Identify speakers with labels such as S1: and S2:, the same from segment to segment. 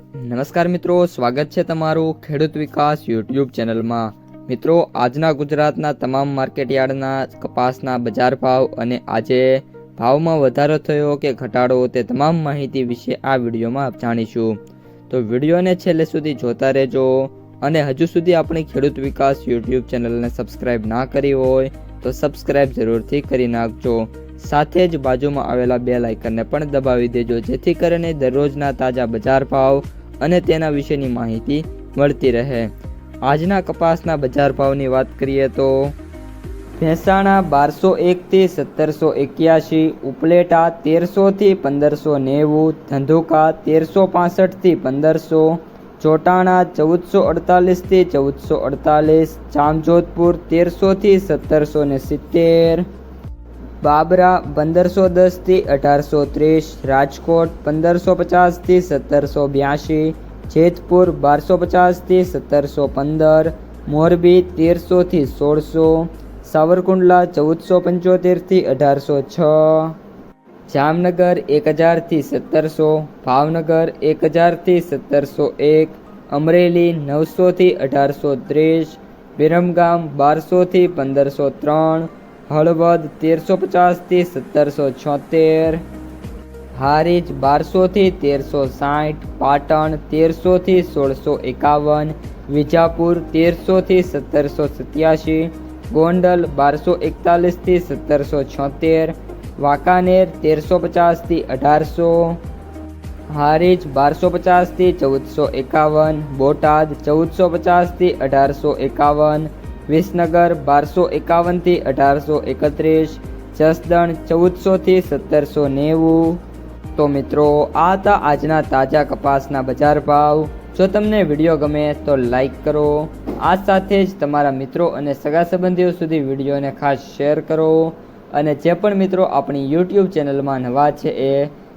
S1: નમસ્કાર મિત્રો, સ્વાગત છે તમારું ખેડૂત વિકાસ યુટ્યુબ ચેનલમાં। મિત્રો, આજના ગુજરાતના તમામ માર્કેટયાર્ડના કપાસના બજાર ભાવ અને આજે ભાવમાં વધારો થયો કે ઘટાડો તે તમામ માહિતી વિશે આ વિડીયોમાં જાણીશું। તો વિડીયોને છેલ્લે સુધી જોતા રહેજો અને હજુ સુધી આપણી ખેડૂત વિકાસ યુટ્યુબ ચેનલને સબસ્ક્રાઈબ ના કરી હોય તો સબસ્ક્રાઈબ જરૂરથી કરી નાખજો। સાથે જ બાજુમાં આવેલા બેલ આઇકનને પણ દબાવી દેજો, જેથી કરીને દરરોજના તાજા બજાર ભાવ અને તેના વિશેની માહિતી મળતી રહે। આજના કપાસના બજાર ભાવની વાત કરીએ તો ભેંસાણા 1201 થી 1781, ઉપલેટા 1300 થી 1590, ધંધુકા 1365 થી 1500, ચોટાણા 1448 થી 1448, જામજોધપુર 1300 થી 1770, બાબરા 1510 થી 1830, રાજકોટ 1550 થી 1782, જેતપુર 1250 થી 1715, મોરબી 1300 થી 1600, સાવરકુંડલા 1475 થી 1806, જામનગર 1000 થી 1700, ભાવનગર 1000 થી 1701, અમરેલી 900 થી 1830, વિરમગામ 1200 થી 1503, હળવદ 1350 થી 1776, હારીજ 1200 થી 1360, પાટણ 1300 થી 1651, વિજાપુર 1300 થી 1787, ગોંડલ 1241 થી 1776, વાંકાનેર 1350 થી 1800, હારીજ 1250 થી 1451, બોટાદ 1450 થી 1851, વિસનગર 1251 થી 1831, જસદણ 1400 થી 1790। તો મિત્રો, આ હતા આજના તાજા કપાસના બજાર ભાવ। જો તમને વિડીયો ગમે તો લાઈક કરો, આ સાથે જ તમારા મિત્રો અને સગા સંબંધીઓ સુધી વિડીયોને ખાસ શેર કરો અને જે પણ મિત્રો આપણી યુટ્યુબ ચેનલમાં નવા છે એ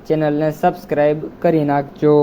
S1: ચેનલને સબસ્ક્રાઈબ કરી નાખજો।